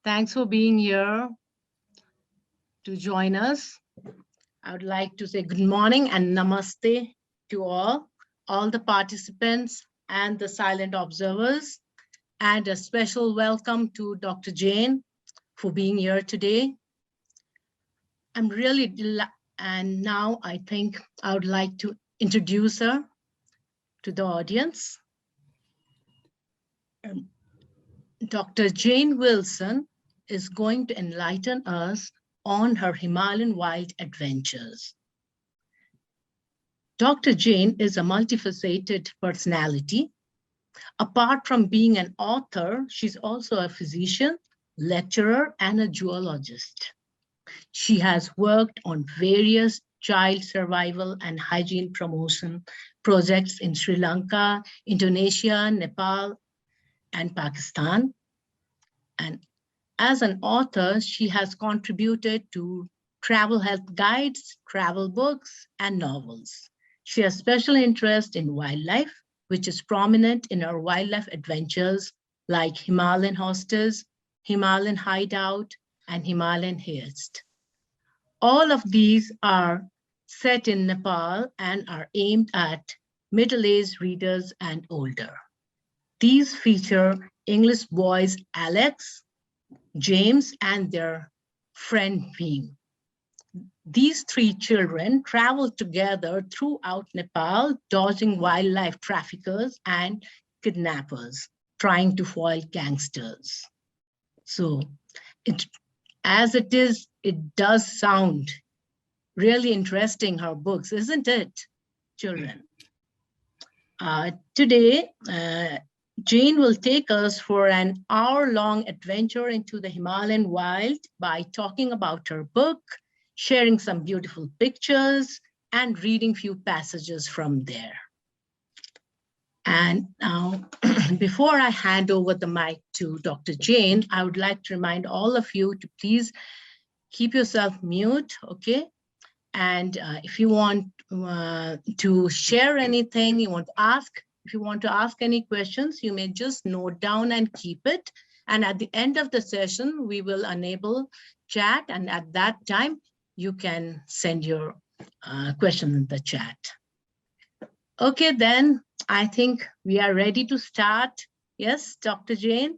Thanks for being here to join us. I would like to say good morning and namaste to all the participants and the silent observers, and a special welcome to Dr. Jane for being here today. I'm really delighted, and now I think I would like to introduce her to the audience. Dr. Jane Wilson is going to enlighten us on her Himalayan wild adventures. Dr. Jane is a multifaceted personality. Apart from being an author, she's also a physician, lecturer, and a zoologist. She has worked on various child survival and hygiene promotion projects in Sri Lanka, Indonesia, Nepal, and Pakistan. And as an author, she has contributed to travel health guides, travel books, and novels. She has special interest in wildlife, which is prominent in her wildlife adventures like Himalayan hostas, Himalayan hideout, and Himalayan haste. All of these are set in Nepal and are aimed at middle-aged readers and older. These feature English boys Alex, James, and their friend Veem. These three children travel together throughout Nepal, dodging wildlife traffickers and kidnappers, trying to foil gangsters. So as it is, it does sound really interesting, her books, isn't it, children? Today, Jane will take us for an hour-long adventure into the Himalayan wild by talking about her book, sharing some beautiful pictures, and reading few passages from there. And now, before I hand over the mic to Dr. Jane, I would like to remind all of you to please keep yourself mute, okay? And if you want to share anything, you want to ask, if you want to ask any questions, you may just note down and keep it. And at the end of the session, we will enable chat. And at that time, you can send your question in the chat. Okay, then I think we are ready to start. Yes, Dr. Jane,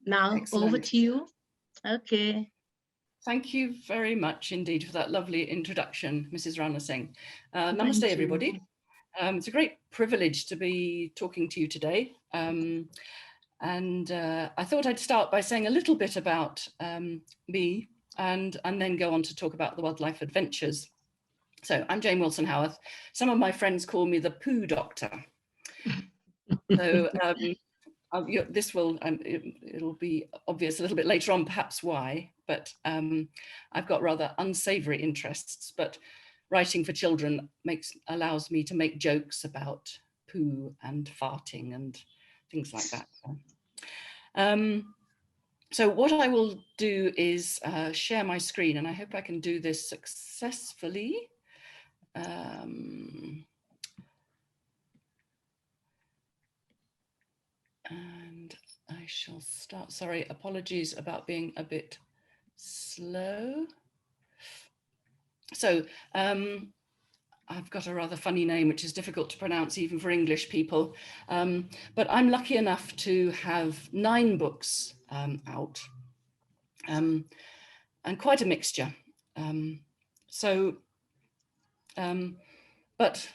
now Excellent. Over to you. Okay. Thank you very much indeed for that lovely introduction, Mrs. Rana Singh. Namaste, everybody. It's a great privilege to be talking to you today. I thought I'd start by saying a little bit about me and then go on to talk about the wildlife adventures. So I'm Jane Wilson Howarth. Some of my friends call me the poo doctor. So this will, it'll be obvious a little bit later on perhaps why, but I've got rather unsavory interests, but writing for children allows me to make jokes about poo and farting and things like that. So what I will do is share my screen, and I hope I can do this successfully. And I shall start. Sorry, apologies about being a bit slow. So I've got a rather funny name, which is difficult to pronounce even for English people. But I'm lucky enough to have 9 books out, and quite a mixture. But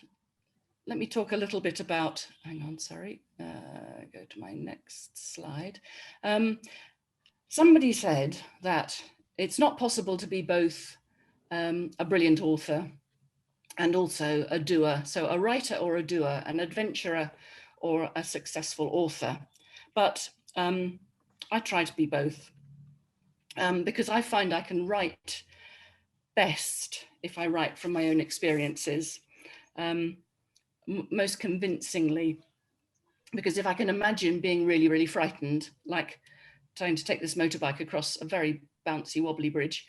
let me talk a little bit about, hang on, sorry, go to my next slide. Somebody said that it's not possible to be both a brilliant author and also a doer. So a writer or a doer, an adventurer or a successful author. But I try to be both because I find I can write best if I write from my own experiences. Most convincingly, because if I can imagine being really, really frightened, like trying to take this motorbike across a very bouncy, wobbly bridge,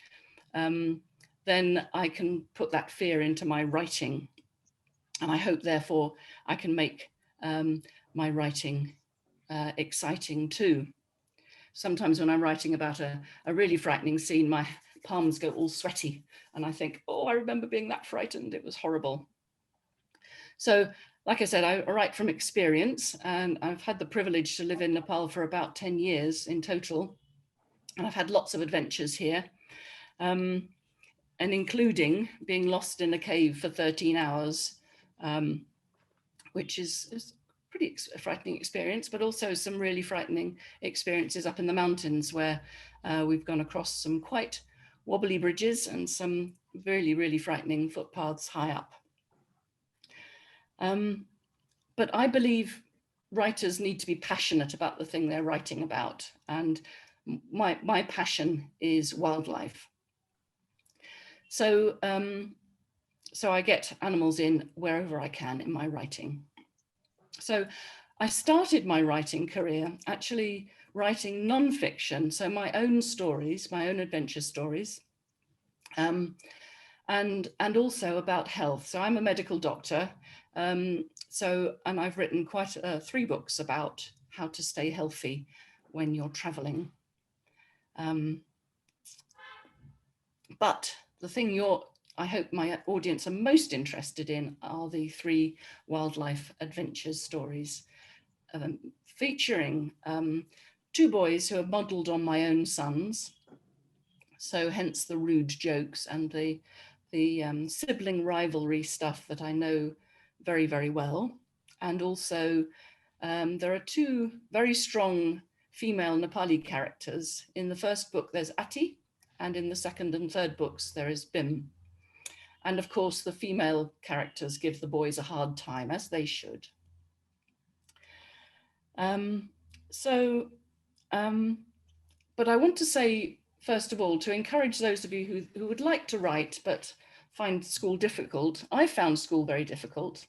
then I can put that fear into my writing. And I hope, therefore, I can make my writing exciting too. sometimes when I'm writing about a really frightening scene, my palms go all sweaty and I think, oh, I remember being that frightened. It was horrible. So like I said, I write from experience, and I've had the privilege to live in Nepal for about 10 years in total. And I've had lots of adventures here, and including being lost in a cave for 13 hours, which is pretty frightening experience, but also some really frightening experiences up in the mountains where we've gone across some quite wobbly bridges and some really, really frightening footpaths high up. But I believe writers need to be passionate about the thing they're writing about. And my passion is wildlife. So, so I get animals in wherever I can in my writing. So I started my writing career actually writing non-fiction, so my own stories, my own adventure stories, and also about health. So I'm a medical doctor, and I've written quite 3 books about how to stay healthy when you're traveling. But the thing I hope my audience are most interested in are the 3 wildlife adventures stories, featuring 2 boys who are modelled on my own sons. So hence the rude jokes and the sibling rivalry stuff that I know very, very well. And also there are 2 very strong female Nepali characters. In the first book, there's Ati, and in the second and third books, there is Bim. And of course, the female characters give the boys a hard time, as they should. But I want to say, first of all, to encourage those of you who would like to write but find school difficult. I found school very difficult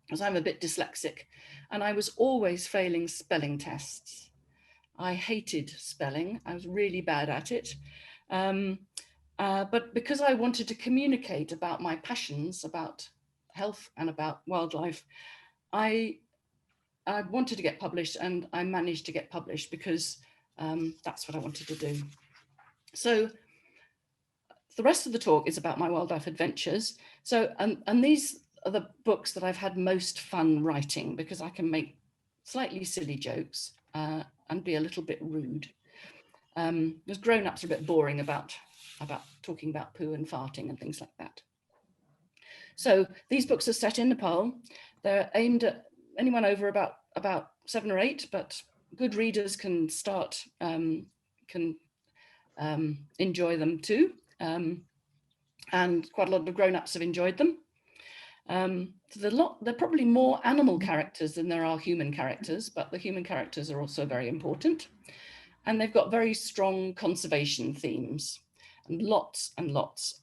because I'm a bit dyslexic and I was always failing spelling tests. I hated spelling. I was really bad at it. But because I wanted to communicate about my passions about health and about wildlife, I wanted to get published, and I managed to get published because that's what I wanted to do. So the rest of the talk is about my wildlife adventures. So, and these are the books that I've had most fun writing because I can make slightly silly jokes and be a little bit rude. Because grown-ups are a bit boring about talking about poo and farting and things like that. So these books are set in Nepal. They're aimed at anyone over about 7 or 8, but good readers can start, enjoy them too. And quite a lot of grown-ups have enjoyed them. There are probably more animal characters than there are human characters, but the human characters are also very important. And they've got very strong conservation themes and lots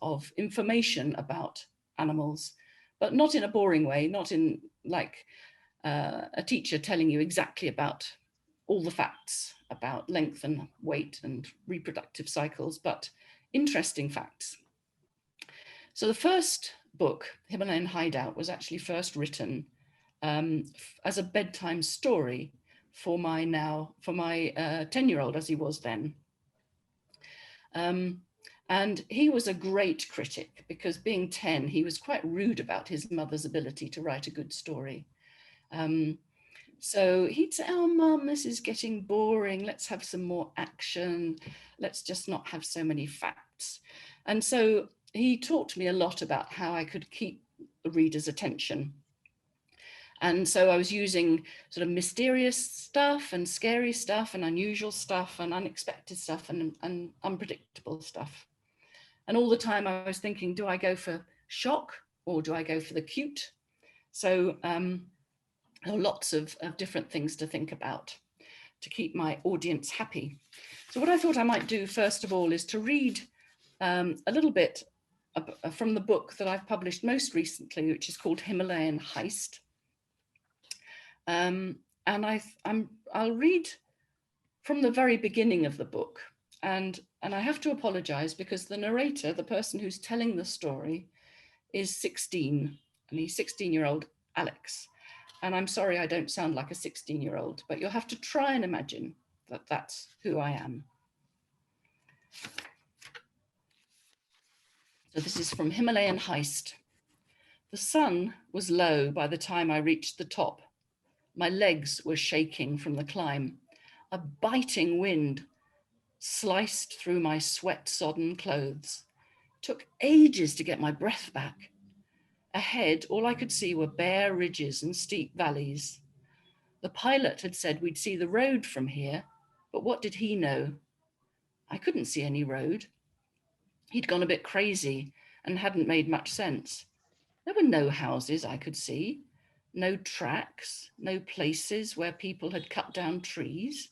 of information about animals, but not in a boring way, not in like a teacher telling you exactly about all the facts about length and weight and reproductive cycles, but interesting facts. So the first book, Himalayan Hideout, was actually first written as a bedtime story for my 10-year-old, as he was then. And he was a great critic because being 10, he was quite rude about his mother's ability to write a good story. So he'd say, oh, Mum, this is getting boring. Let's have some more action. Let's just not have so many facts. And so he taught me a lot about how I could keep the reader's attention. And so I was using sort of mysterious stuff and scary stuff and unusual stuff and unexpected stuff and unpredictable stuff. And all the time I was thinking, do I go for shock or do I go for the cute? So there are lots of different things to think about to keep my audience happy. So what I thought I might do first of all is to read a little bit from the book that I've published most recently, which is called Himalayan Heist. And I'll read from the very beginning of the book. And I have to apologize because the narrator, the person who's telling the story, is 16, and he's 16-year-old Alex. And I'm sorry I don't sound like a 16-year-old, but you'll have to try and imagine that that's who I am. So this is from Himalayan Heist. The sun was low by the time I reached the top. My legs were shaking from the climb. A biting wind sliced through my sweat-sodden clothes. Took ages to get my breath back. Ahead, all I could see were bare ridges and steep valleys. The pilot had said we'd see the road from here, but what did he know? I couldn't see any road. He'd gone a bit crazy and hadn't made much sense. There were no houses I could see, no tracks, no places where people had cut down trees,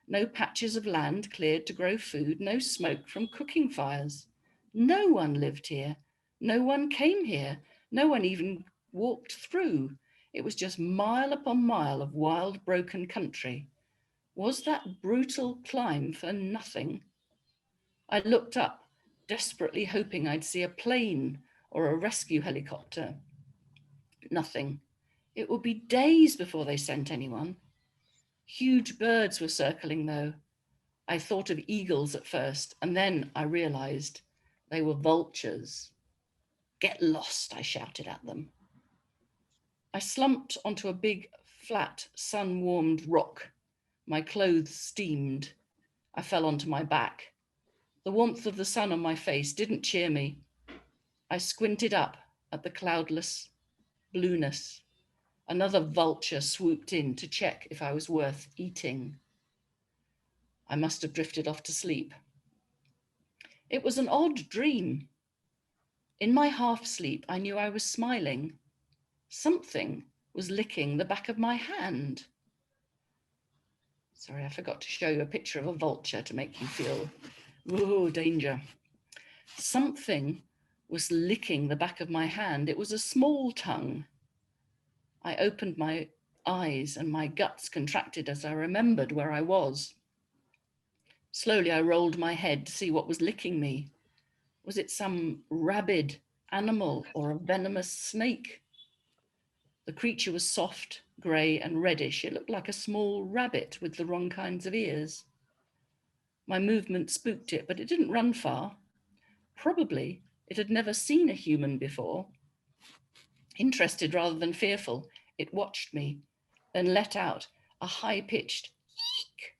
no patches of land cleared to grow food, no smoke from cooking fires. No one lived here. No one came here. No one even walked through. It was just mile upon mile of wild, broken country. Was that brutal climb for nothing? I looked up, desperately hoping I'd see a plane or a rescue helicopter. Nothing. It would be days before they sent anyone. Huge birds were circling though. I thought of eagles at first, and then I realized they were vultures. Get lost, I shouted at them. I slumped onto a big, flat, sun-warmed rock. My clothes steamed. I fell onto my back. The warmth of the sun on my face didn't cheer me. I squinted up at the cloudless blueness. Another vulture swooped in to check if I was worth eating. I must have drifted off to sleep. It was an odd dream. In my half sleep, I knew I was smiling. Something was licking the back of my hand. Sorry, I forgot to show you a picture of a vulture to make you feel, oh, danger. Something was licking the back of my hand. It was a small tongue. I opened my eyes and my guts contracted as I remembered where I was. Slowly, I rolled my head to see what was licking me. Was it some rabid animal or a venomous snake? The creature was soft, grey and reddish. It looked like a small rabbit with the wrong kinds of ears. My movement spooked it, but it didn't run far. Probably it had never seen a human before. Interested rather than fearful, it watched me, then let out a high-pitched eek.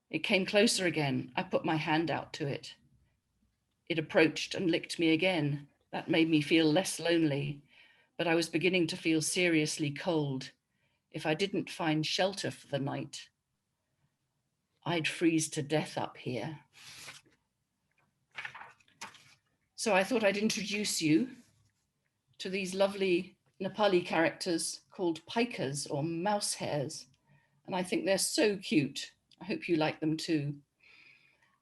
It came closer again. I put my hand out to it. It approached and licked me again. That made me feel less lonely, but I was beginning to feel seriously cold. If I didn't find shelter for the night, I'd freeze to death up here. So I thought I'd introduce you to these lovely Nepali characters called pikas or mouse hares. And I think they're so cute. I hope you like them too.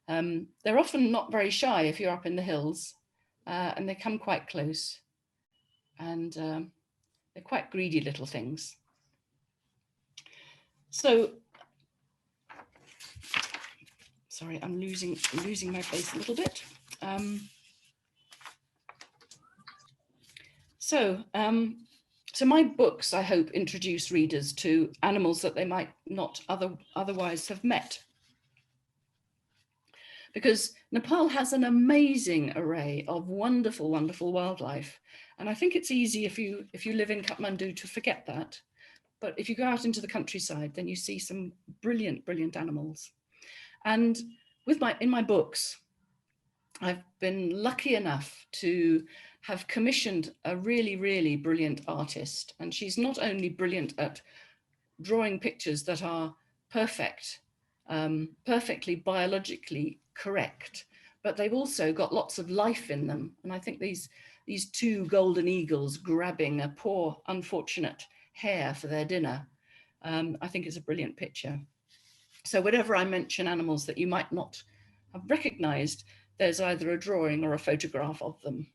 They're often not very shy if you're up in the hills, and they come quite close. And they're quite greedy little things. So, sorry, I'm losing my face a little bit. So my books, I hope, introduce readers to animals that they might not otherwise have met. Because Nepal has an amazing array of wonderful, wonderful wildlife. And I think it's easy if you live in Kathmandu to forget that. But if you go out into the countryside, then you see some brilliant, brilliant animals. And in my books, I've been lucky enough to have commissioned a really, really brilliant artist. And she's not only brilliant at drawing pictures that are perfect, perfectly biologically correct, but they've also got lots of life in them. And I think these two golden eagles grabbing a poor, unfortunate hare for their dinner, I think is a brilliant picture. So whenever I mention animals that you might not have recognized, there's either a drawing or a photograph of them.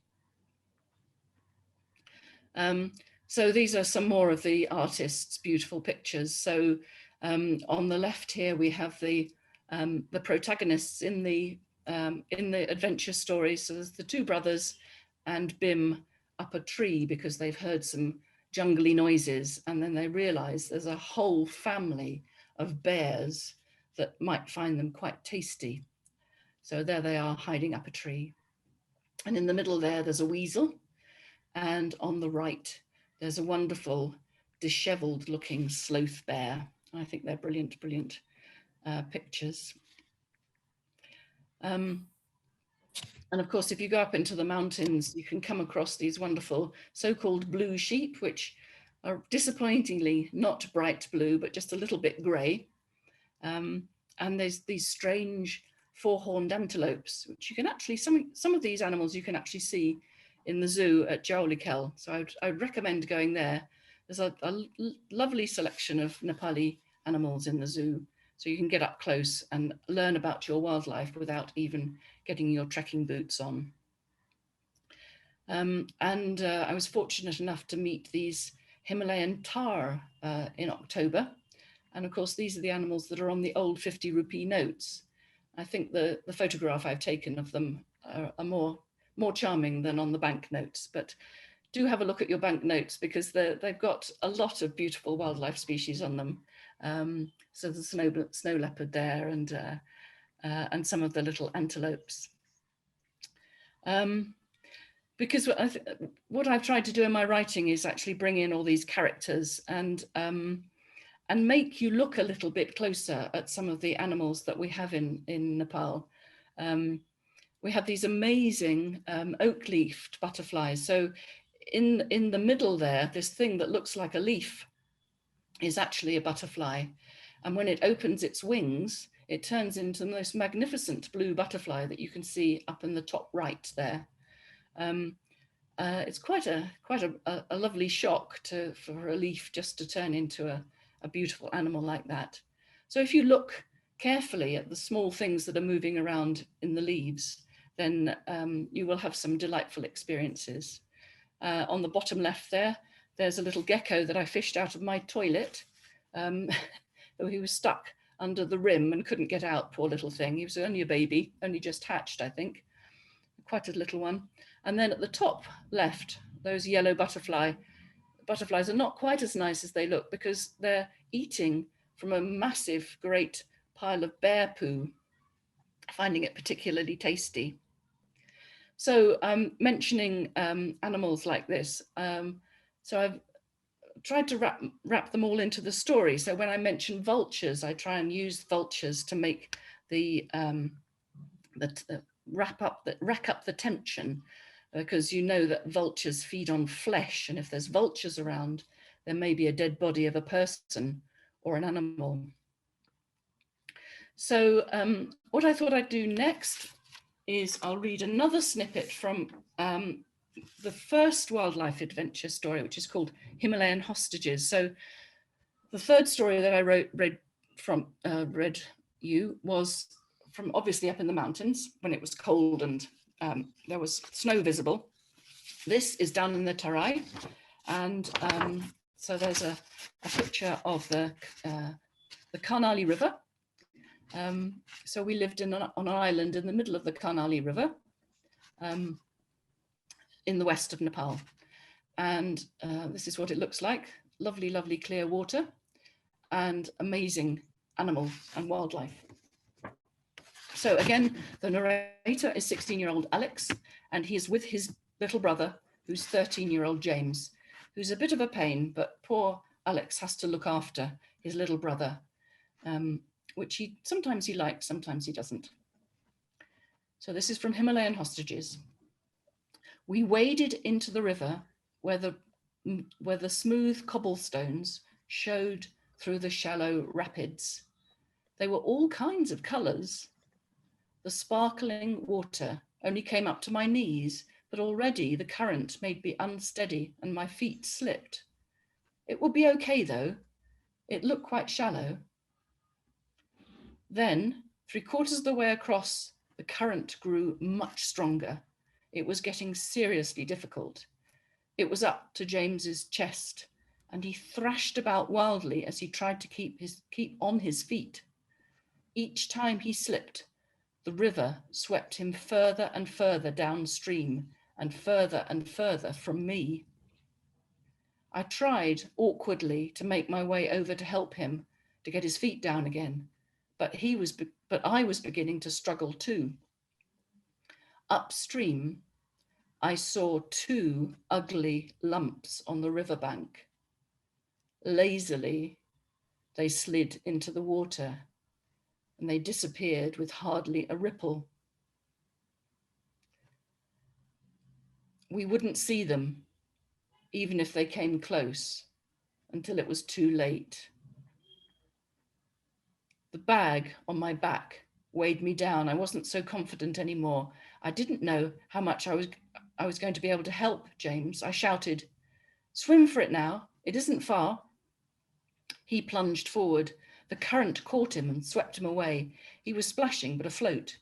So these are some more of the artist's beautiful pictures. So on the left here, we have the protagonists in the adventure story. So there's the two brothers and Bim up a tree because they've heard some jungly noises, and then they realize there's a whole family of bears that might find them quite tasty. So there they are, hiding up a tree. And in the middle there's a weasel. And on the right, there's a wonderful disheveled looking sloth bear. I think they're brilliant, brilliant pictures. And of course, if you go up into the mountains, you can come across these wonderful so-called blue sheep, which are disappointingly not bright blue, but just a little bit grey. And there's these strange four-horned antelopes, which you can actually, some of these animals you can actually see in the zoo at Jaulikel. So I'd recommend going there. There's a lovely selection of Nepali animals in the zoo. So you can get up close and learn about your wildlife without even getting your trekking boots on. I was fortunate enough to meet these Himalayan tahr in October. And of course, these are the animals that are on the old 50 rupee notes. I think the photograph I've taken of them are more charming than on the banknotes, but do have a look at your banknotes because they've got a lot of beautiful wildlife species on them. So the snow leopard there and some of the little antelopes. Because what I've tried to do in my writing is actually bring in all these characters and make you look a little bit closer at some of the animals that we have in Nepal. We have these amazing oak-leafed butterflies. So in the middle there, this thing that looks like a leaf is actually a butterfly. And when it opens its wings, it turns into the most magnificent blue butterfly that you can see up in the top right there. It's quite a lovely shock for a leaf just to turn into a beautiful animal like that. So if you look carefully at the small things that are moving around in the leaves, then you will have some delightful experiences. On the bottom left there's a little gecko that I fished out of my toilet. He was stuck under the rim and couldn't get out, poor little thing. He was only a baby, only just hatched, I think. Quite a little one. And then at the top left, those yellow butterflies are not quite as nice as they look because they're eating from a massive, great pile of bear poo, finding it particularly tasty. So I'm mentioning animals like this. So I've tried to wrap them all into the story. So when I mention vultures, I try and use vultures to make rack up the tension, because you know that vultures feed on flesh, and if there's vultures around, there may be a dead body of a person or an animal. So what I thought I'd do next is I'll read another snippet from the first wildlife adventure story, which is called Himalayan Hostages. So the third story that I read you was from obviously up in the mountains when it was cold and there was snow visible. This is down in the Tarai, and so there's a picture of the Karnali River. So we lived on an island in the middle of the Karnali River in the west of Nepal. And this is what it looks like. Lovely, lovely clear water and amazing animal and wildlife. So again, the narrator is 16-year-old Alex, and he's with his little brother, who's 13-year-old James, who's a bit of a pain, but poor Alex has to look after his little brother, which sometimes he likes, sometimes he doesn't. So this is from Himalayan Hostages. We waded into the river where the smooth cobblestones showed through the shallow rapids. They were all kinds of colours. The sparkling water only came up to my knees, but already the current made me unsteady and my feet slipped. It would be okay though. It looked quite shallow. Then, 3/4 of the way across, the current grew much stronger. It was getting seriously difficult. It was up to James's chest, and he thrashed about wildly as he tried to keep on his feet. Each time he slipped, the river swept him further and further downstream and further from me. I tried awkwardly to make my way over to help him, to get his feet down again, but I was beginning to struggle too. Upstream, I saw 2 ugly lumps on the riverbank. Lazily, they slid into the water and they disappeared with hardly a ripple. We wouldn't see them, even if they came close, until it was too late. The bag on my back weighed me down. I wasn't so confident anymore. I didn't know how much I was going to be able to help James. I shouted, "Swim for it now, it isn't far." He plunged forward. The current caught him and swept him away. He was splashing but afloat.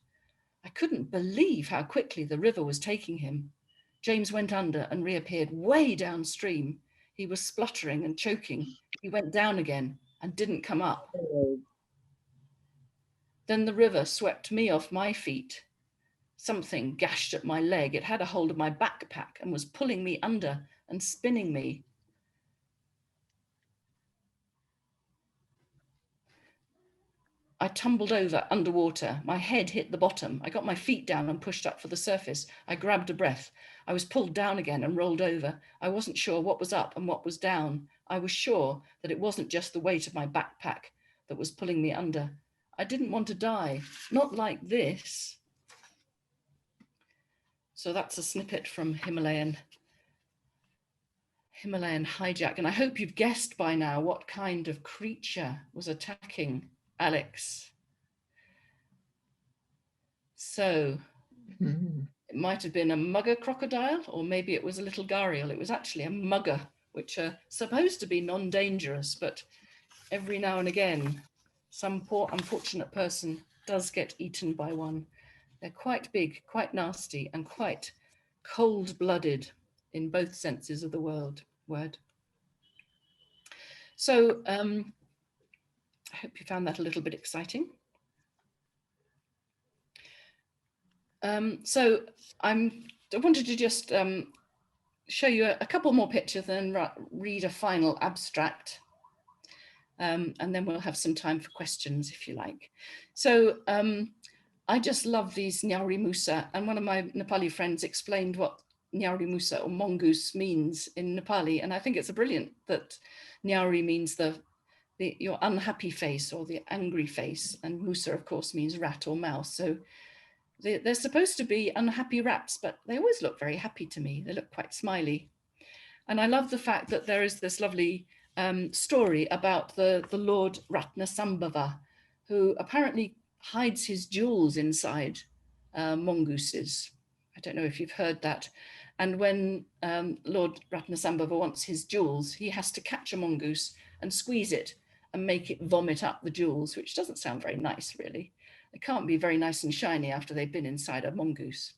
I couldn't believe how quickly the river was taking him. James went under and reappeared way downstream. He was spluttering and choking. He went down again and didn't come up. Then the river swept me off my feet. Something gashed at my leg. It had a hold of my backpack and was pulling me under and spinning me. I tumbled over underwater. My head hit the bottom. I got my feet down and pushed up for the surface. I grabbed a breath. I was pulled down again and rolled over. I wasn't sure what was up and what was down. I was sure that it wasn't just the weight of my backpack that was pulling me under. I didn't want to die, not like this. So that's a snippet from Himalayan Hijack. And I hope you've guessed by now what kind of creature was attacking Alex. So it might have been a mugger crocodile, or maybe it was a little gharial. It was actually a mugger, which are supposed to be non-dangerous, but every now and again, some poor unfortunate person does get eaten by one. They're quite big, quite nasty, and quite cold-blooded in both senses of the word. So I hope you found that a little bit exciting. So I wanted to just show you a couple more pictures and read a final abstract. And then we'll have some time for questions if you like. So I just love these Nyari Musa, and one of my Nepali friends explained what Nyari Musa or mongoose means in Nepali, and I think it's brilliant that Nyari means your unhappy face or the angry face, and Musa of course means rat or mouse. So they're supposed to be unhappy rats, but they always look very happy to me. They look quite smiley. And I love the fact that there is this lovely story about the Lord Ratnasambhava, who apparently hides his jewels inside mongooses. I don't know if you've heard that. And when Lord Ratnasambhava wants his jewels, he has to catch a mongoose and squeeze it and make it vomit up the jewels, which doesn't sound very nice, really. They can't be very nice and shiny after they've been inside a mongoose.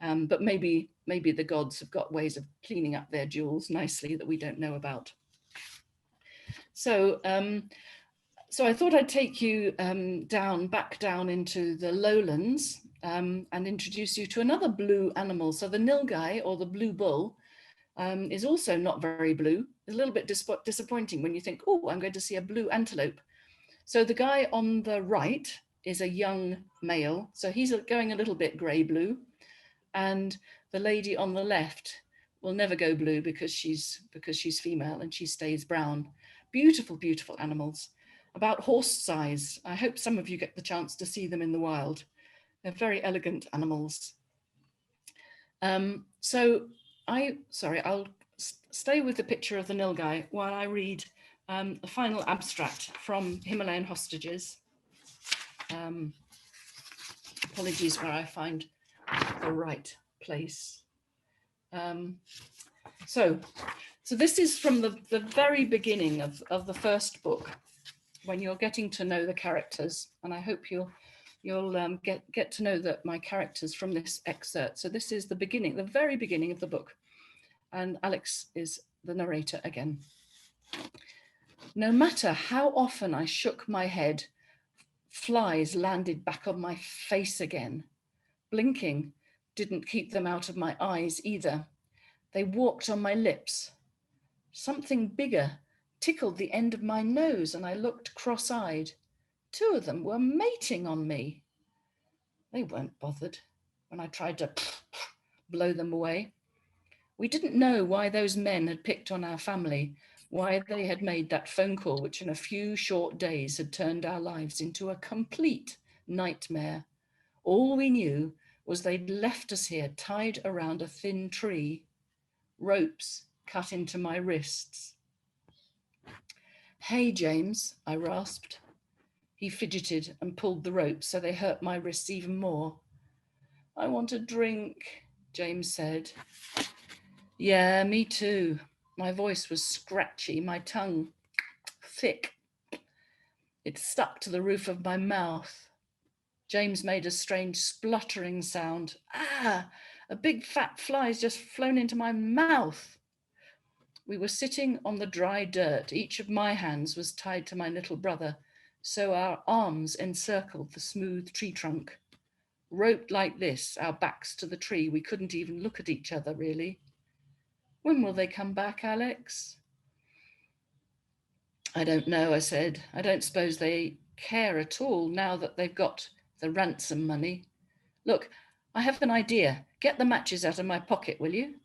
But maybe the gods have got ways of cleaning up their jewels nicely that we don't know about. So, so I thought I'd take you back down into the lowlands and introduce you to another blue animal. So the nilgai, or the blue bull, is also not very blue. It's a little bit disappointing when you think, oh, I'm going to see a blue antelope. So the guy on the right is a young male. So he's going a little bit grey-blue. And the lady on the left will never go blue because she's female and she stays brown. Beautiful, beautiful animals, about horse size. I hope some of you get the chance to see them in the wild. They're very elegant animals. So I'll stay with the picture of the nilgai while I read a final abstract from Himalayan Hostages. Apologies where I find the right place. So this is from the very beginning of the first book, when you're getting to know the characters, and I hope you'll get to know my characters from this excerpt. So this is the beginning, the very beginning of the book, and Alex is the narrator again. No matter how often I shook my head, flies landed back on my face again. Blinking didn't keep them out of my eyes either. They walked on my lips. Something bigger tickled the end of my nose and I looked cross-eyed. 2 of them were mating on me. They weren't bothered when I tried to blow them away. We didn't know why those men had picked on our family, why they had made that phone call, which in a few short days had turned our lives into a complete nightmare. All we knew was they'd left us here tied around a thin tree, ropes cut into my wrists. "Hey, James," I rasped. He fidgeted and pulled the ropes so they hurt my wrists even more. "I want a drink," James said. "Yeah, me too." My voice was scratchy, my tongue thick. It stuck to the roof of my mouth. James made a strange spluttering sound. "Ah, a big fat fly's just flown into my mouth." We were sitting on the dry dirt. Each of my hands was tied to my little brother, so our arms encircled the smooth tree trunk. Roped like this, our backs to the tree, we couldn't even look at each other, really. "When will they come back, Alex?" "I don't know," I said. "I don't suppose they care at all now that they've got the ransom money. Look, I have an idea. Get the matches out of my pocket, will you?"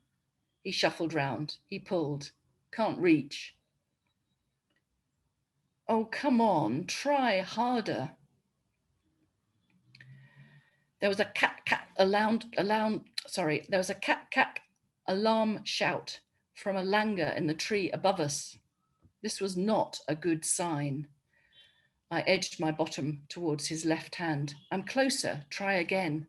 He shuffled round. He pulled. "Can't reach." "Oh, come on, try harder." There was a alarm shout from a langur in the tree above us. This was not a good sign. I edged my bottom towards his left hand. "I'm closer, try again."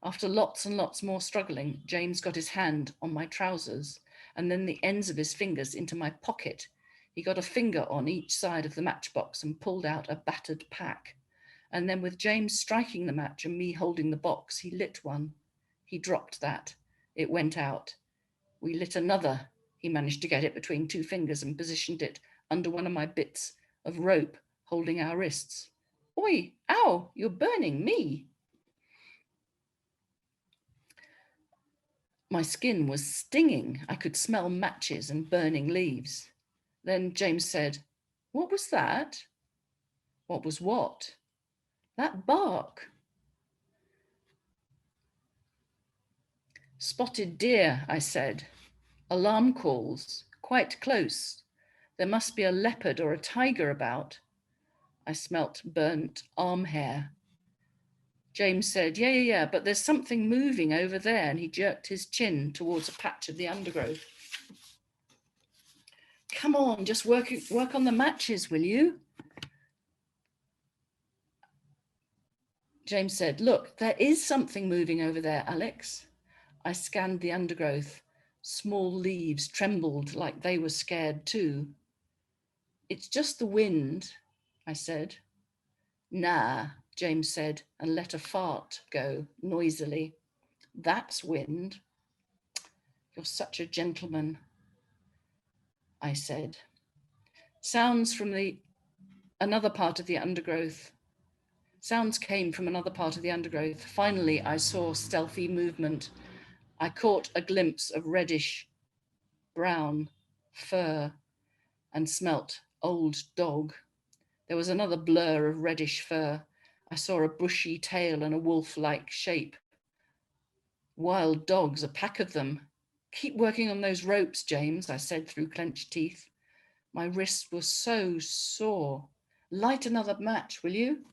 After lots and lots more struggling, James got his hand on my trousers and then the ends of his fingers into my pocket. He got a finger on each side of the matchbox and pulled out a battered pack. And then with James striking the match and me holding the box, he lit one. He dropped that. It went out. We lit another. He managed to get it between 2 fingers and positioned it under one of my bits of rope holding our wrists. "Oi, ow, you're burning me." My skin was stinging. I could smell matches and burning leaves. Then James said, "What was that?" "What was what?" "That bark." "Spotted deer," I said. "Alarm calls, quite close. There must be a leopard or a tiger about." I smelt burnt arm hair. James said, yeah, but there's something moving over there," and he jerked his chin towards a patch of the undergrowth. "Come on, just work on the matches, will you?" James said, "Look, there is something moving over there, Alex." I scanned the undergrowth. Small leaves trembled like they were scared too. "It's just the wind," I said. "Nah," James said, and let a fart go noisily. "That's wind." "You're such a gentleman," I said. Sounds from another part of the undergrowth. Sounds came from another part of the undergrowth. Finally, I saw stealthy movement. I caught a glimpse of reddish brown fur and smelt old dog. There was another blur of reddish fur. I saw a bushy tail and a wolf-like shape. Wild dogs, a pack of them. "Keep working on those ropes, James," I said through clenched teeth. My wrists were so sore. "Light another match, will you?"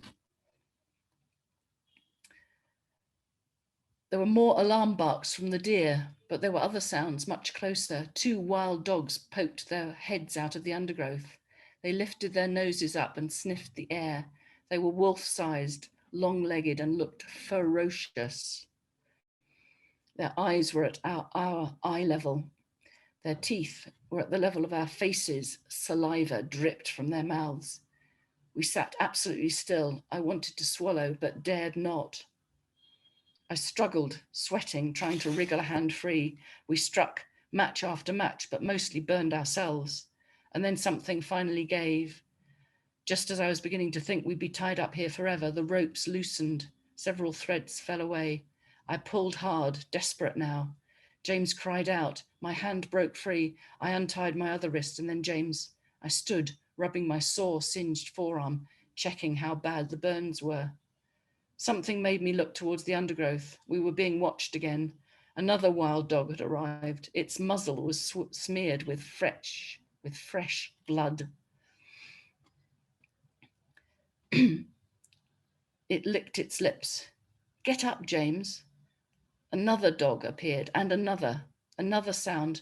There were more alarm barks from the deer, but there were other sounds much closer. 2 wild dogs poked their heads out of the undergrowth. They lifted their noses up and sniffed the air. They were wolf-sized, long-legged, and looked ferocious. Their eyes were at our eye level. Their teeth were at the level of our faces. Saliva dripped from their mouths. We sat absolutely still. I wanted to swallow, but dared not. I struggled, sweating, trying to wriggle a hand free. We struck match after match, but mostly burned ourselves. And then something finally gave. Just as I was beginning to think we'd be tied up here forever, the ropes loosened. Several threads fell away. I pulled hard, desperate now. James cried out. My hand broke free. I untied my other wrist, and then James. I stood, rubbing my sore, singed forearm, checking how bad the burns were. Something made me look towards the undergrowth. We were being watched again. Another wild dog had arrived. Its muzzle was smeared with fresh blood. It licked its lips. Get up, James. Another dog appeared, and another sound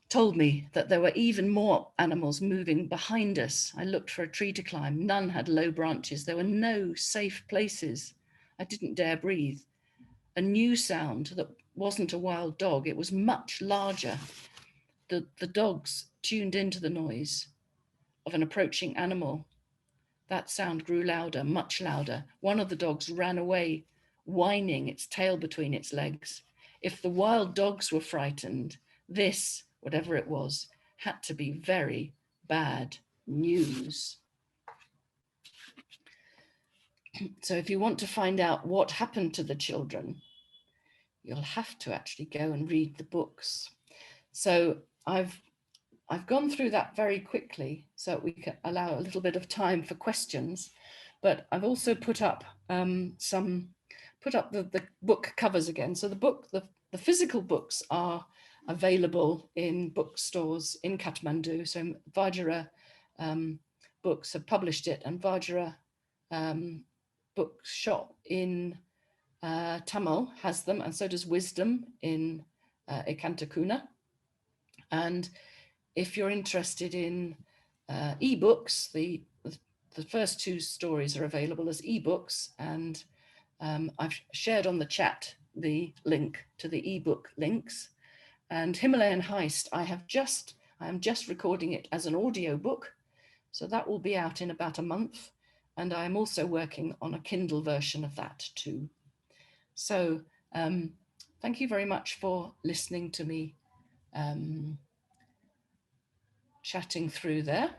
told me that there were even more animals moving behind us. I looked for a tree to climb. None had low branches. There were no safe places. I didn't dare breathe. A new sound that wasn't a wild dog. It was much larger. The dogs tuned into the noise of an approaching animal. That sound grew louder, much louder. One of the dogs ran away, whining, its tail between its legs. If the wild dogs were frightened, this, whatever it was, had to be very bad news. So if you want to find out what happened to the children, you'll have to actually go and read the books. So I've gone through that very quickly so we can allow a little bit of time for questions, but I've also put up the book covers again. So the physical books are available in bookstores in Kathmandu. So Vajra Books have published it, and Vajra Bookshop in Tamil has them, and so does Wisdom in Ekantakuna. And if you're interested in ebooks, the first two stories are available as ebooks, and I've shared on the chat the link to the ebook links. And Himalayan Heist, I am just recording it as an audio book, so that will be out in about a month. And I'm also working on a Kindle version of that too. So thank you very much for listening to me chatting through there.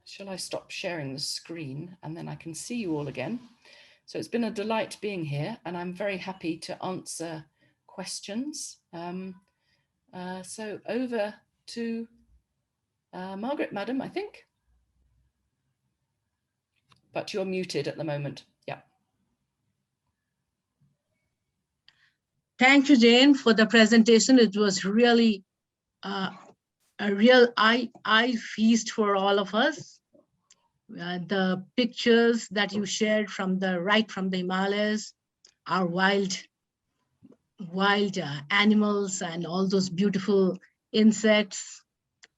Shall I stop sharing the screen and then I can see you all again? So it's been a delight being here, and I'm very happy to answer questions. So over to Margaret, madam, I think. But you're muted at the moment. Yeah. Thank you, Jane, for the presentation. It was really a real eye feast for all of us. The pictures that you shared from the Himalayas, our wild animals and all those beautiful insects,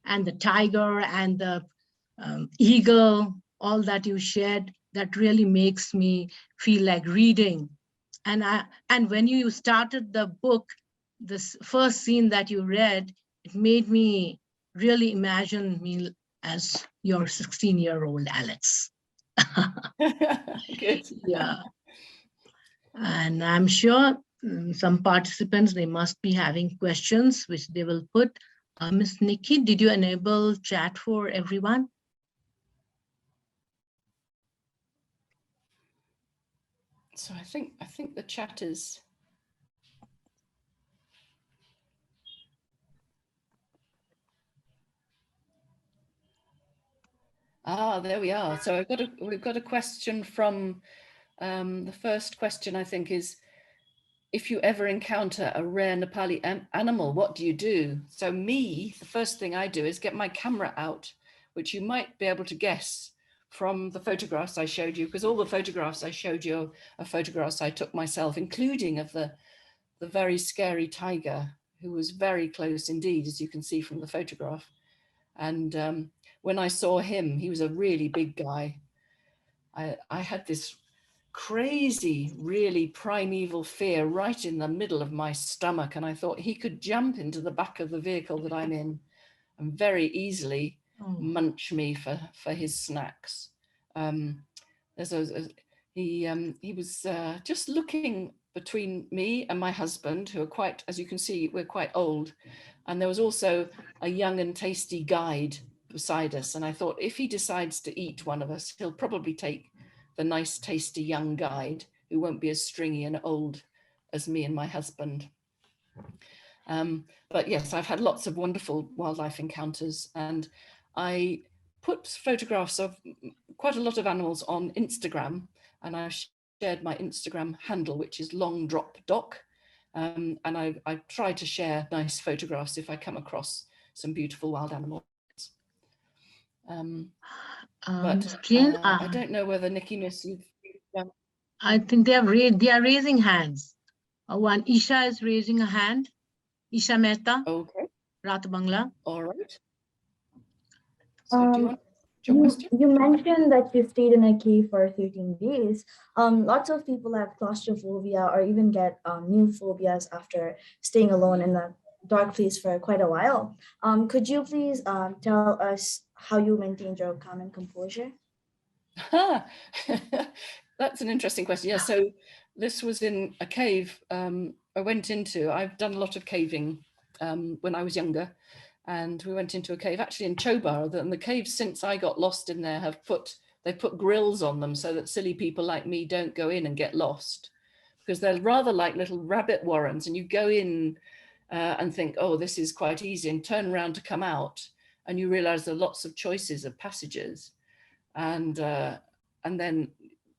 and the tiger and the eagle, all that you shared, that really makes me feel like reading. And when you started the book, this first scene that you read, it made me really imagine me as your 16-year-old Alex. Good. Yeah. And I'm sure some participants, they must be having questions which they will put. Ms. Nikki, did you enable chat for everyone? So I think the chat is. Ah, there we are. So we've got a question from the first question, I think, is, if you ever encounter a rare Nepali animal, what do you do? So the first thing I do is get my camera out, which you might be able to guess from the photographs I showed you, because all the photographs I showed you are photographs I took myself, including of the very scary tiger, who was very close indeed, as you can see from the photograph. And when I saw him, he was a really big guy. I had this crazy, really primeval fear right in the middle of my stomach. And I thought he could jump into the back of the vehicle that I'm in and very easily munch me for his snacks. He was just looking between me and my husband, who are quite, as you can see, we're quite old. And there was also a young and tasty guide beside us. And I thought, if he decides to eat one of us, he'll probably take the nice, tasty young guide, who won't be as stringy and old as me and my husband. But yes, I've had lots of wonderful wildlife encounters, and I put photographs of quite a lot of animals on Instagram, and I've shared my Instagram handle, which is longdropdoc. And I try to share nice photographs if I come across some beautiful wild animals. Jane, I don't know whether Nikki, Miss, you've I think they are raising hands. One Isha is raising a hand. Isha Mehta. Okay. Rat Bangla. All right. So do you want your question? You mentioned that you stayed in a cave for 13 days. Lots of people have claustrophobia or even get new phobias after staying alone in a dark place for quite a while. Could you please tell us how you maintained your calm and composure? That's an interesting question. Yeah, so this was in a cave I went into. I've done a lot of caving when I was younger, and we went into a cave actually in Chobar. And the caves, since I got lost in there, they've put grills on them so that silly people like me don't go in and get lost, because they're rather like little rabbit warrens, and you go in and think, oh, this is quite easy, and turn around to come out, and you realize there are lots of choices of passages, and then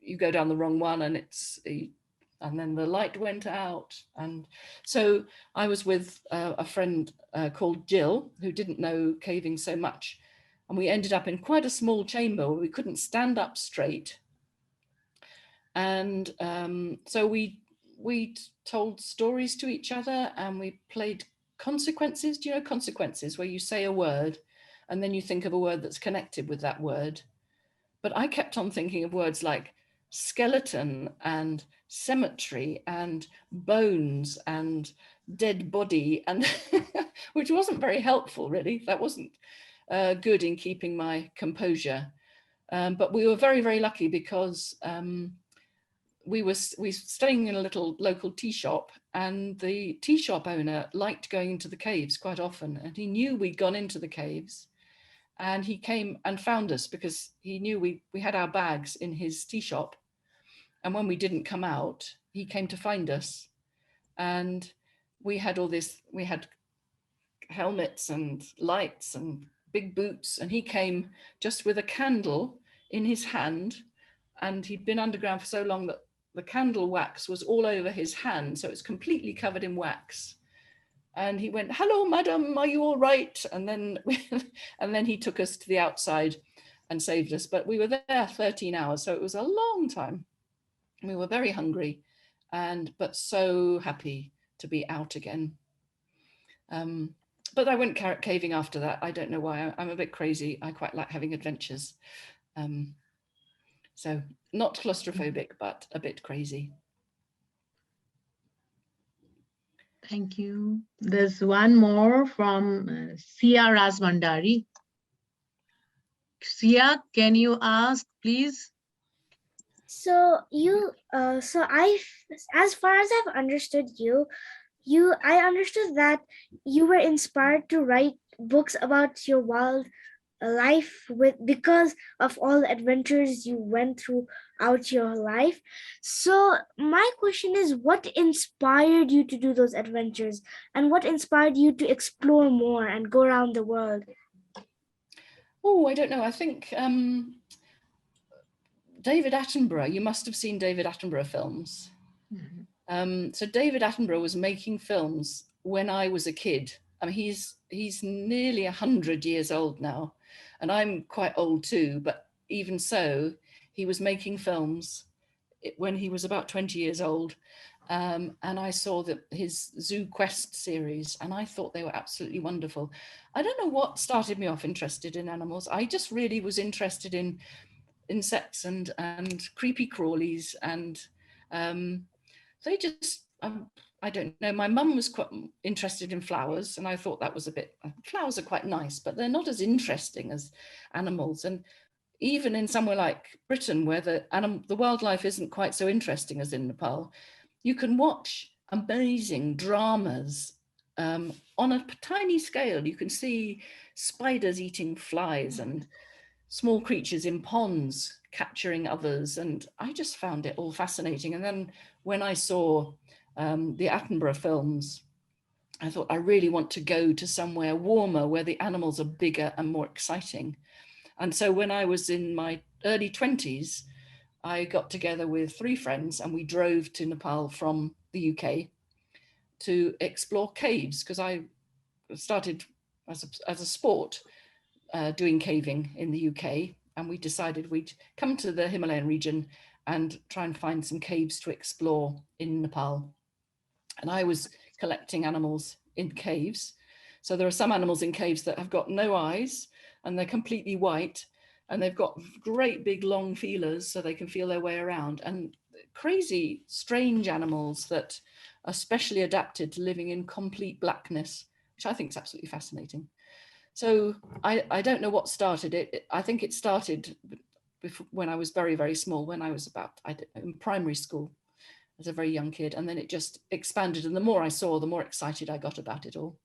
you go down the wrong one, and then the light went out. And so I was with a friend called Jill, who didn't know caving so much, and we ended up in quite a small chamber where we couldn't stand up straight. And so we told stories to each other, and we played consequences. Do you know consequences, where you say a word and then you think of a word that's connected with that word? But I kept on thinking of words like skeleton and cemetery and bones and dead body, and which wasn't very helpful, really. That wasn't good in keeping my composure. But we were very, very lucky, because we were staying in a little local tea shop, and the tea shop owner liked going into the caves quite often, and he knew we'd gone into the caves. And he came and found us because he knew we had our bags in his tea shop. And when we didn't come out, he came to find us. And we had helmets and lights and big boots. And he came just with a candle in his hand. And he'd been underground for so long that the candle wax was all over his hand. So it's completely covered in wax. And he went, "Hello, madam, are you all right?" And then he took us to the outside and saved us. But we were there 13 hours, so it was a long time. We were very hungry, but so happy to be out again. But I went carrot caving after that. I don't know why. I'm a bit crazy. I quite like having adventures. So not claustrophobic, but a bit crazy. Thank you. There's one more from Sia Razmandari. Sia, can you ask, please? So as far as I've understood I understood that you were inspired to write books about your wild life because of all the adventures you went throughout your life. So my question is, what inspired you to do those adventures, and what inspired you to explore more and go around the world? Oh, I don't know. I think David Attenborough, you must have seen David Attenborough films. Mm-hmm. So David Attenborough was making films when I was a kid. I mean, he's nearly 100 years old now, and I'm quite old too, but even so, he was making films when he was about 20 years old. And I saw his Zoo Quest series, and I thought they were absolutely wonderful. I don't know what started me off interested in animals. I just really was interested in insects and creepy crawlies, and they just, I don't know, my mum was quite interested in flowers, and I thought that was flowers are quite nice, but they're not as interesting as animals. And even in somewhere like Britain, where the wildlife isn't quite so interesting as in Nepal, you can watch amazing dramas on a tiny scale. You can see spiders eating flies and small creatures in ponds capturing others. And I just found it all fascinating. And then when I saw the Attenborough films, I thought, I really want to go to somewhere warmer where the animals are bigger and more exciting. And so when I was in my early 20s, I got together with 3 friends and we drove to Nepal from the UK to explore caves, because I started as a sport doing caving in the UK, and we decided we'd come to the Himalayan region and try and find some caves to explore in Nepal. And I was collecting animals in caves. So there are some animals in caves that have got no eyes and they're completely white, and they've got great big long feelers so they can feel their way around, and crazy, strange animals that are specially adapted to living in complete blackness, which I think is absolutely fascinating. So I don't know what started it. I think it started when I was very, very small, when I was about, I don't know, in primary school as a very young kid. And then it just expanded. And the more I saw, the more excited I got about it all.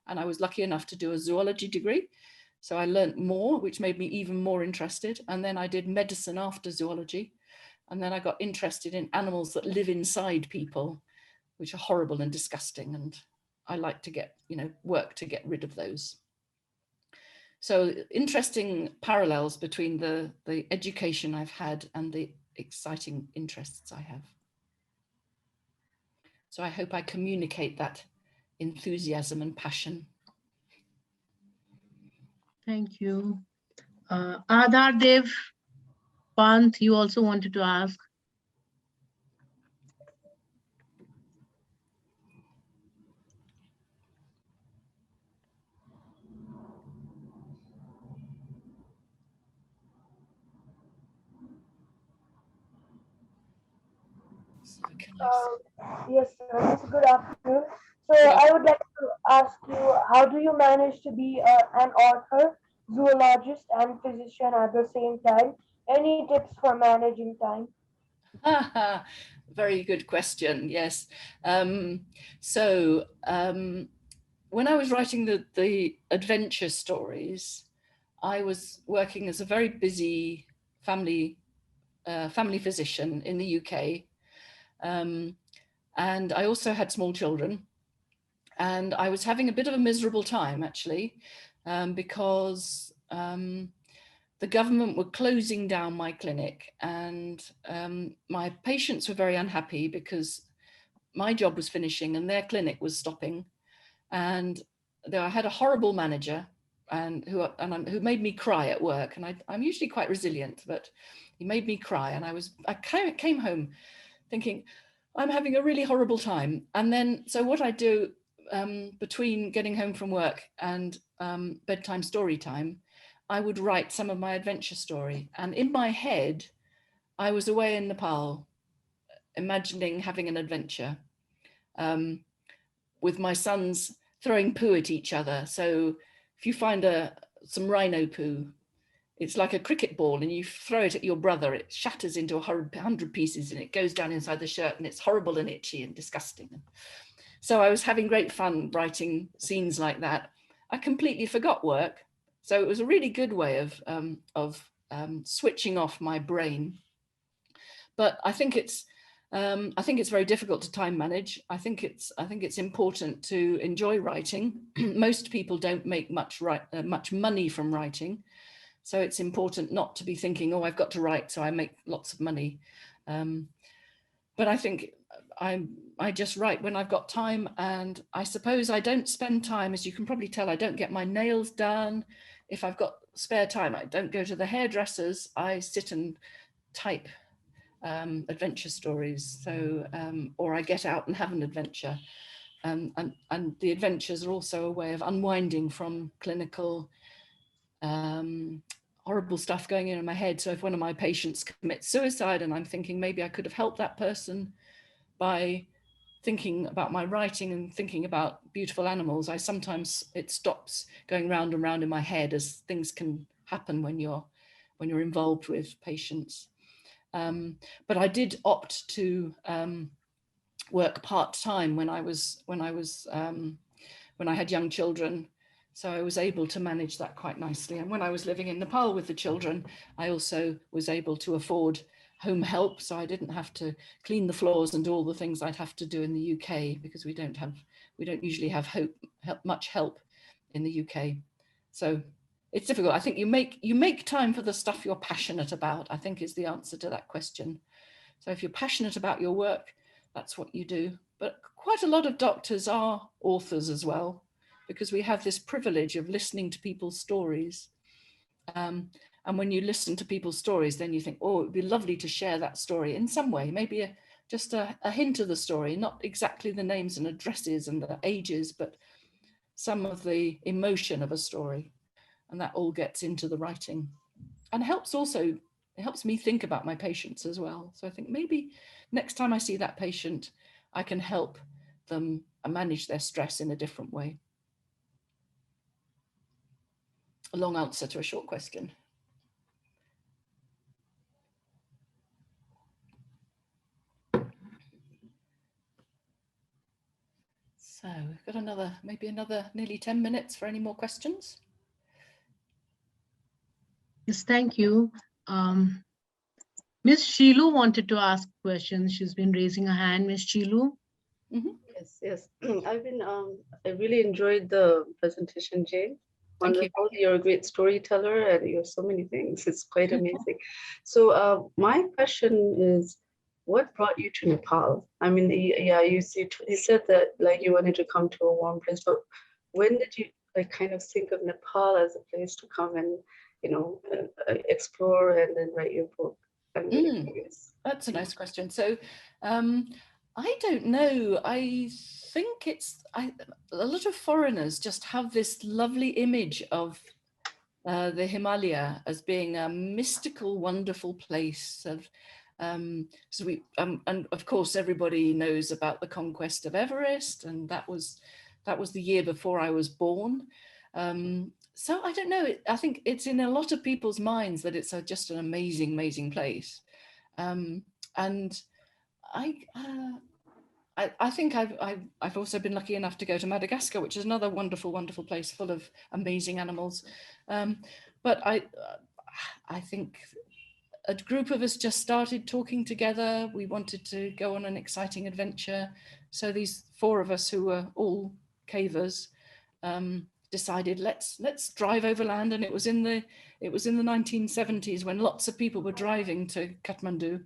And I was lucky enough to do a zoology degree. So I learned more, which made me even more interested. And then I did medicine after zoology. And then I got interested in animals that live inside people, which are horrible and disgusting. And I like to get, work to get rid of those. So interesting parallels between the education I've had and the exciting interests I have. So I hope I communicate that enthusiasm and passion. Thank you. Adar Dev Pant, you also wanted to ask. Yes, sir. Good afternoon. So I would like to ask you, how do you manage to be an author, zoologist, and physician at the same time? Any tips for managing time? Very good question. Yes. When I was writing the adventure stories, I was working as a very busy family physician in the UK. And I also had small children. And I was having a bit of a miserable time, actually, because the government were closing down my clinic, and my patients were very unhappy because my job was finishing and their clinic was stopping. And I had a horrible manager who made me cry at work. And I'm usually quite resilient, but he made me cry. And I came home thinking, I'm having a really horrible time. And then, so what I do between getting home from work and bedtime story time, I would write some of my adventure story. And in my head, I was away in Nepal, imagining having an adventure with my sons throwing poo at each other. So if you find some rhino poo, it's like a cricket ball, and you throw it at your brother, it shatters into 100 pieces and it goes down inside the shirt, and it's horrible and itchy and disgusting. So I was having great fun writing scenes like that. I completely forgot work. So it was a really good way of switching off my brain. But I think it's very difficult to time manage. I think it's important to enjoy writing. Most people don't make much money from writing. So it's important not to be thinking, oh, I've got to write so I make lots of money. But I think I just write when I've got time. And I suppose I don't spend time, as you can probably tell, I don't get my nails done. If I've got spare time, I don't go to the hairdressers. I sit and type adventure stories. So, or I get out and have an adventure. And the adventures are also a way of unwinding from clinical horrible stuff going in my head. So if one of my patients commits suicide and I'm thinking maybe I could have helped that person by thinking about my writing and thinking about beautiful animals, it stops going round and round in my head, as things can happen when you're involved with patients. But I did opt to work part-time when I had young children. So I was able to manage that quite nicely. And when I was living in Nepal with the children, I also was able to afford home help. So I didn't have to clean the floors and do all the things I'd have to do in the UK, because we don't have we don't usually have much help in the UK. So it's difficult. I think you make time for the stuff you're passionate about, I think is the answer to that question. So if you're passionate about your work, that's what you do. But quite a lot of doctors are authors as well, because we have this privilege of listening to people's stories. And when you listen to people's stories, then you think, oh, it'd be lovely to share that story in some way, maybe just a hint of the story, not exactly the names and addresses and the ages, but some of the emotion of a story. And that all gets into the writing, and it helps me think about my patients as well. So I think maybe next time I see that patient, I can help them manage their stress in a different way. A long answer to a short question. So we've got maybe another nearly 10 minutes for any more questions. Yes, thank you. Miss Shilu wanted to ask questions. She's been raising her hand. Miss Shilu. Yes. I really enjoyed the presentation, Jane. Wonderful. You're a great storyteller and you're so many things. It's quite amazing. So my question is, what brought you to Nepal? I mean, you said that like you wanted to come to a warm place, but when did you like kind of think of Nepal as a place to come and, explore and then write your book? I'm really curious. That's a nice question. So I don't know. I think a lot of foreigners just have this lovely image of the Himalaya as being a mystical, wonderful place. And of course, everybody knows about the conquest of Everest, and that was the year before I was born. So I don't know. I think it's in a lot of people's minds that it's just an amazing, amazing place. And I think I've also been lucky enough to go to Madagascar, which is another wonderful, wonderful place full of amazing animals. But I think a group of us just started talking together. We wanted to go on an exciting adventure. So these 4 of us who were all cavers decided let's drive overland. And it was in the 1970s when lots of people were driving to Kathmandu.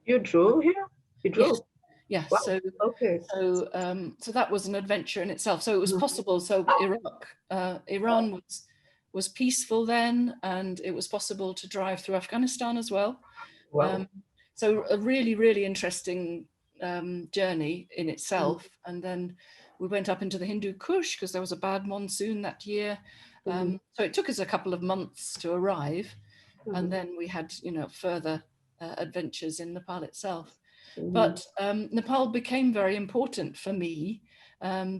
You drove here? You drove? Yes. Wow. So okay. So that was an adventure in itself. So it was possible. So Iran was peaceful then, and it was possible to drive through Afghanistan as well. Wow. So a really, really interesting journey in itself. And then we went up into the Hindu Kush because there was a bad monsoon that year. So it took us a couple of months to arrive, and then we had further adventures in Nepal itself. But Nepal became very important for me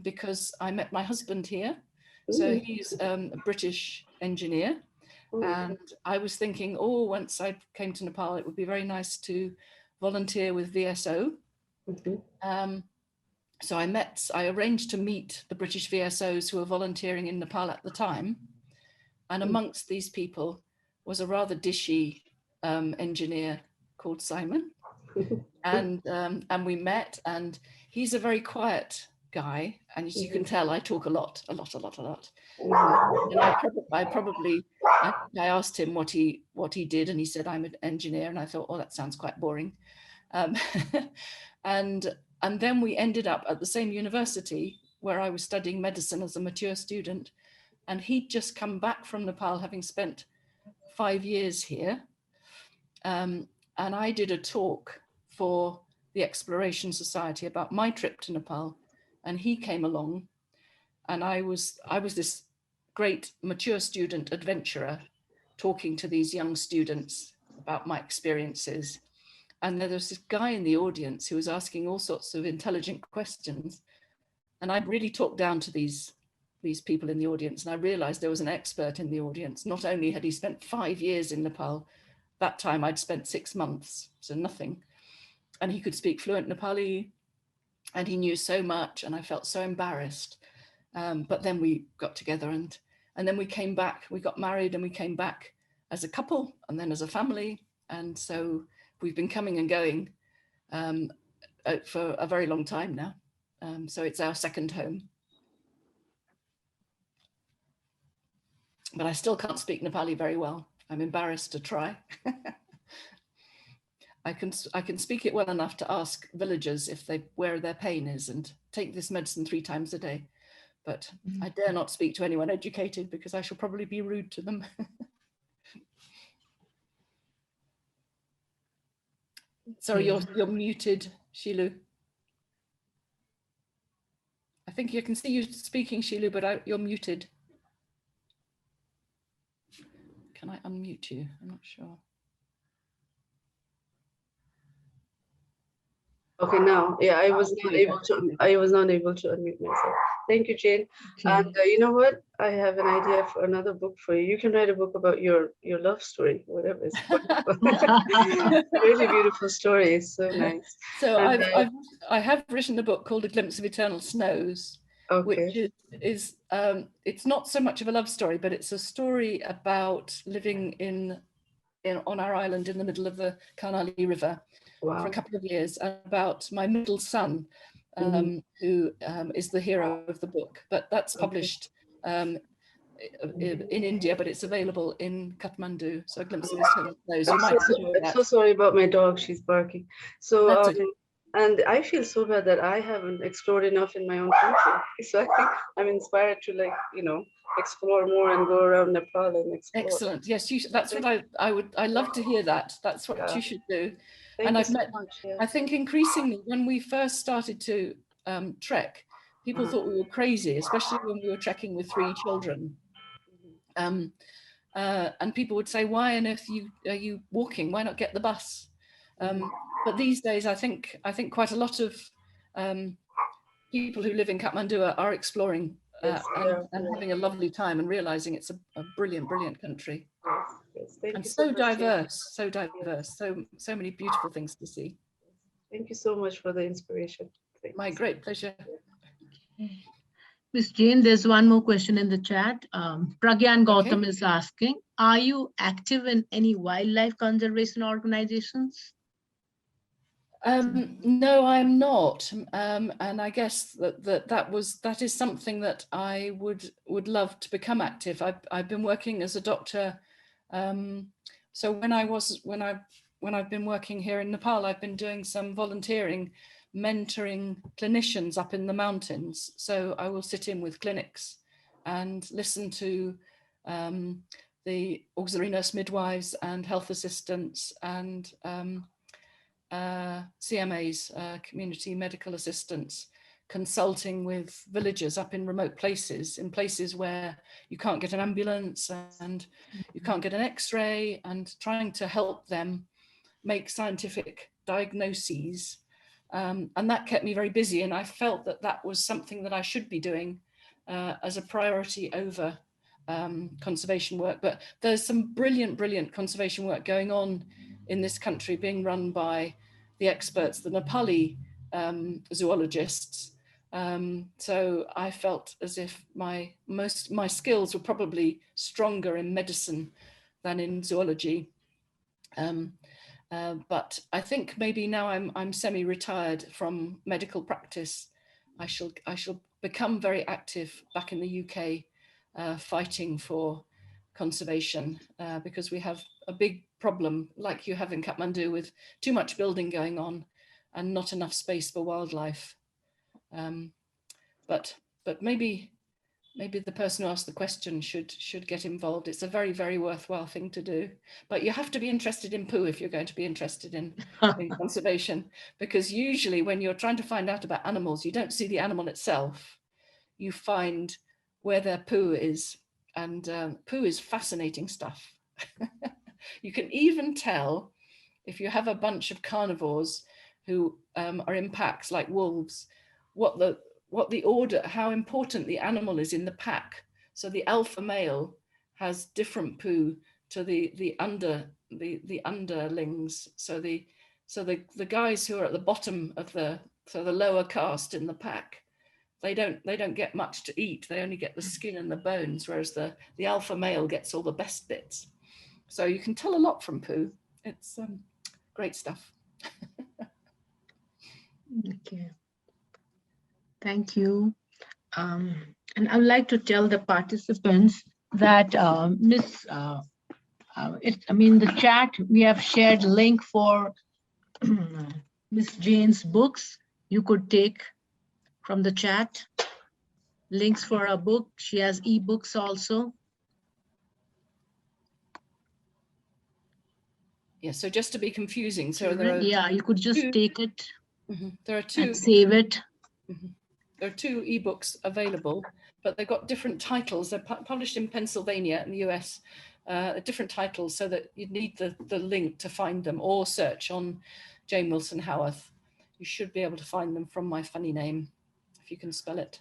because I met my husband here. So he's a British engineer. And I was thinking, once I came to Nepal, it would be very nice to volunteer with VSO. So I arranged to meet the British VSOs who were volunteering in Nepal at the time. And amongst these people was a rather dishy engineer called Simon. And we met, and he's a very quiet guy, and as you can tell, I talk a lot. And I asked him what he did, and he said, I'm an engineer, and I thought, that sounds quite boring. And then we ended up at the same university where I was studying medicine as a mature student, and he'd just come back from Nepal, having spent 5 years here, and I did a talk for the Exploration Society about my trip to Nepal, and he came along, and I was this great mature student adventurer talking to these young students about my experiences. And there was this guy in the audience who was asking all sorts of intelligent questions, and I really talked down to these people in the audience, and I realized there was an expert in the audience. Not only had he spent 5 years in Nepal, that time I'd spent 6 months, so nothing. And he could speak fluent Nepali, and he knew so much, and I felt so embarrassed. But then we got together, and then we came back. We got married, and we came back as a couple, and then as a family. And so we've been coming and going for a very long time now. So it's our second home. But I still can't speak Nepali very well. I'm embarrassed to try. I can speak it well enough to ask villagers if where their pain is and take this medicine 3 times a day. But I dare not speak to anyone educated because I shall probably be rude to them. Sorry, you're muted, Shilu. I think you can see you speaking, Shilu, but you're muted. Can I unmute you? I'm not sure. Okay, now, yeah, I was not able to unmute myself. Thank you, Jane. Okay. And you know what? I have an idea for another book for you. You can write a book about your love story, whatever. It's a really beautiful story. It's so nice. So And, I have written a book called A Glimpse of Eternal Snows, which is it's not so much of a love story, but it's a story about living on our island in the middle of the Karnali River for a couple of years, about my middle son, who is the hero of the book. But that's published in India, but it's available in Kathmandu. So A Glimpse of Eternal Snows. You might enjoy that. I'm so sorry about my dog. She's barking. So That's okay. and I feel so bad that I haven't explored enough in my own country. So I think I'm inspired to, like, explore more and go around Nepal and explore. Excellent. Yes, that's what I love to hear that. That's what you should do. Thank you so much. Yeah. I think increasingly when we first started to trek, people thought we were crazy, especially when we were trekking with 3 children. And people would say, why on earth are you walking? Why not get the bus? But these days, I think quite a lot of people who live in Kathmandu are exploring and having a lovely time and realizing it's a brilliant, brilliant country. Yes. And so diverse, so many beautiful things to see. Thank you so much for the inspiration. My great pleasure. Miss Jane, there's one more question in the chat. Pragyan Gautam is asking, are you active in any wildlife conservation organizations? No, I'm not. And I guess that is something that I would love to become active. I've been working as a doctor. So when I've been working here in Nepal, I've been doing some volunteering, mentoring clinicians up in the mountains. So I will sit in with clinics and listen to the auxiliary nurse midwives and health assistants and CMAs, community medical assistants, consulting with villagers up in remote places, in places where you can't get an ambulance and you can't get an X-ray, and trying to help them make scientific diagnoses. And that kept me very busy, and I felt that was something that I should be doing as a priority over conservation work. But there's some brilliant, brilliant conservation work going on in this country, being run by the experts, the Nepali zoologists. So I felt as if my skills were probably stronger in medicine than in zoology. But I think maybe now I'm semi-retired from medical practice, I shall become very active back in the UK, fighting for conservation, because we have a big problem, like you have in Kathmandu, with too much building going on and not enough space for wildlife. But maybe the person who asked the question should get involved. It's a very, very worthwhile thing to do. But you have to be interested in poo if you're going to be interested in conservation, because usually when you're trying to find out about animals, you don't see the animal itself. You find where their poo is, and poo is fascinating stuff. You can even tell if you have a bunch of carnivores who are in packs like wolves, what the order, how important the animal is in the pack. So the alpha male has different poo to the underlings. So the guys who are at the bottom of the lower caste in the pack, they don't get much to eat. They only get the skin and the bones, whereas the alpha male gets all the best bits. So you can tell a lot from poo. It's great stuff. Okay. Thank you. And I would like to tell the participants that the chat, we have shared link for Miss Jane's books. You could take from the chat links for a book. She has ebooks also. Yeah, so just to be confusing, so there are yeah, you could just take it. There are two. And save it. There are two ebooks available, but they've got different titles. They're published in Pennsylvania in the US, different titles, so that you'd need the link to find them, or search on Jane Wilson Howarth. You should be able to find them from my funny name, if you can spell it.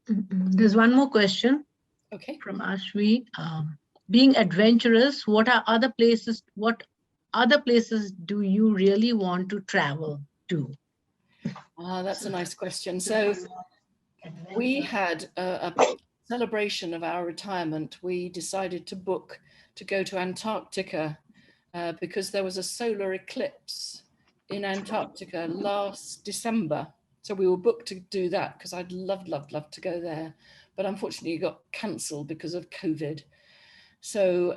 There's one more question. Okay. From Ashwi. Being adventurous, what other places do you really want to travel to? That's a nice question. So we had a celebration of our retirement. We decided to book to go to Antarctica because there was a solar eclipse in Antarctica last December. So we were booked to do that because I'd love to go there. But unfortunately it got cancelled because of COVID. So,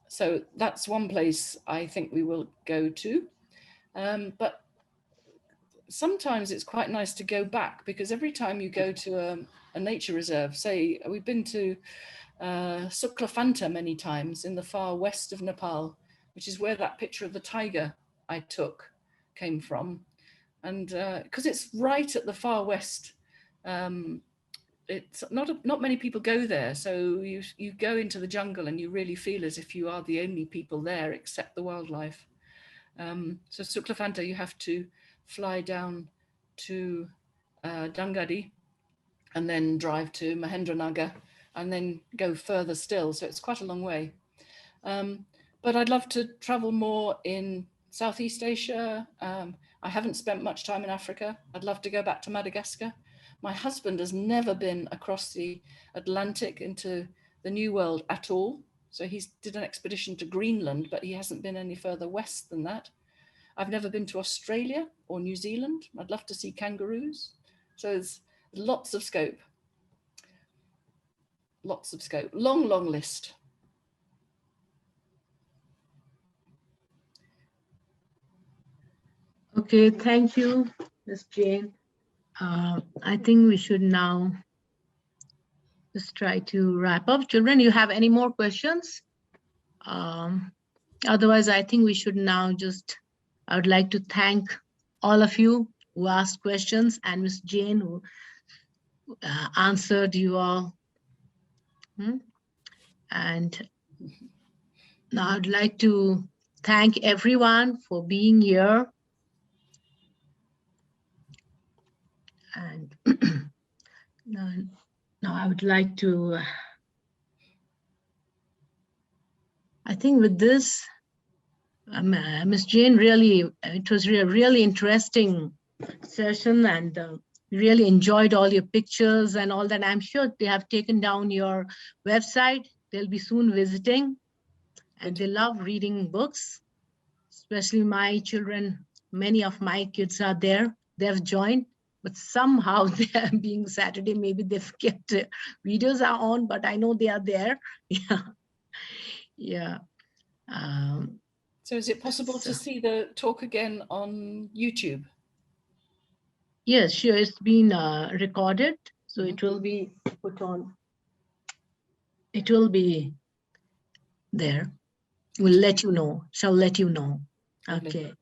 so that's one place I think we will go to. But sometimes it's quite nice to go back, because every time you go to a nature reserve, say we've been to Suklafanta many times in the far west of Nepal, which is where that picture of the tiger I took came from. And because it's right at the far west, it's not many people go there. So you go into the jungle and you really feel as if you are the only people there except the wildlife. So Suklafanta, you have to fly down to Dangadi and then drive to Mahendranagar and then go further still. So it's quite a long way. But I'd love to travel more in Southeast Asia. I haven't spent much time in Africa. I'd love to go back to Madagascar. My husband has never been across the Atlantic into the New World at all. So he did an expedition to Greenland, but he hasn't been any further west than that. I've never been to Australia or New Zealand. I'd love to see kangaroos. So there's lots of scope. Lots of scope. Long, long list. Okay, thank you, Ms. Jane. I think we should now just try to wrap up. Children, you have any more questions? Otherwise, I think we should now I would like to thank all of you who asked questions and Ms. Jane who answered you all. And now I'd like to thank everyone for being here. And now I would like to, I think with this, Ms. Jane, really, it was a really interesting session, and really enjoyed all your pictures and all that. I'm sure they have taken down your website. They'll be soon visiting, and they love reading books, especially my children. Many of my kids are there. They've joined, but somehow they're being Saturday, maybe they forget videos are on, but I know they are there. Yeah. Yeah. So is it possible to see the talk again on YouTube? Yes, sure. It's been recorded, so it will be put on. It will be there. We'll let you know. Shall let you know. Okay.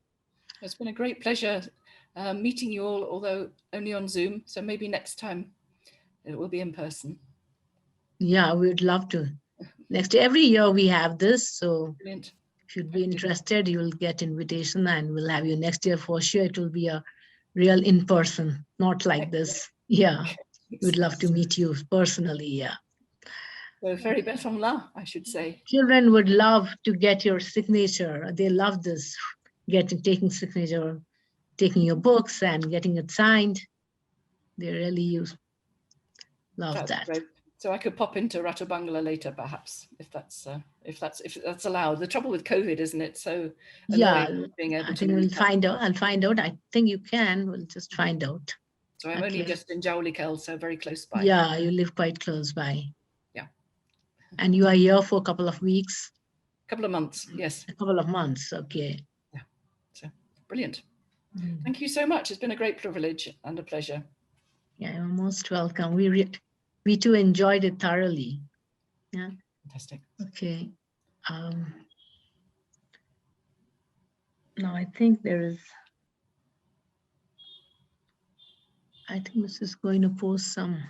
It's been a great pleasure meeting you all, although only on Zoom. So maybe next time it will be in person. Yeah, we'd love to. Every year we have this, so brilliant. If you'd be interested, you'll get invitation, and we'll have you next year for sure. It will be a real in-person, not like this. Yeah, we'd love to meet you personally. Yeah. So very best en là, I should say. Children would love to get your signature. They love this, taking signature, taking your books and getting it signed. They really love that. Great. So I could pop into Ratu Bangla later, perhaps, if that's allowed. The trouble with COVID, isn't it? So yeah, being able I think we'll find out. I'll find out. I think you can. We'll just find out. So I'm only Okay. just in Jaulikel, so very close by. Yeah, you live quite close by. Yeah. And you are here for a couple of weeks? A couple of months, yes. A couple of months, okay. Yeah, so brilliant. Mm. Thank you so much. It's been a great privilege and a pleasure. Yeah, you're most welcome. We too enjoyed it thoroughly. Yeah. Fantastic. Okay. Now I think I think this is going to post some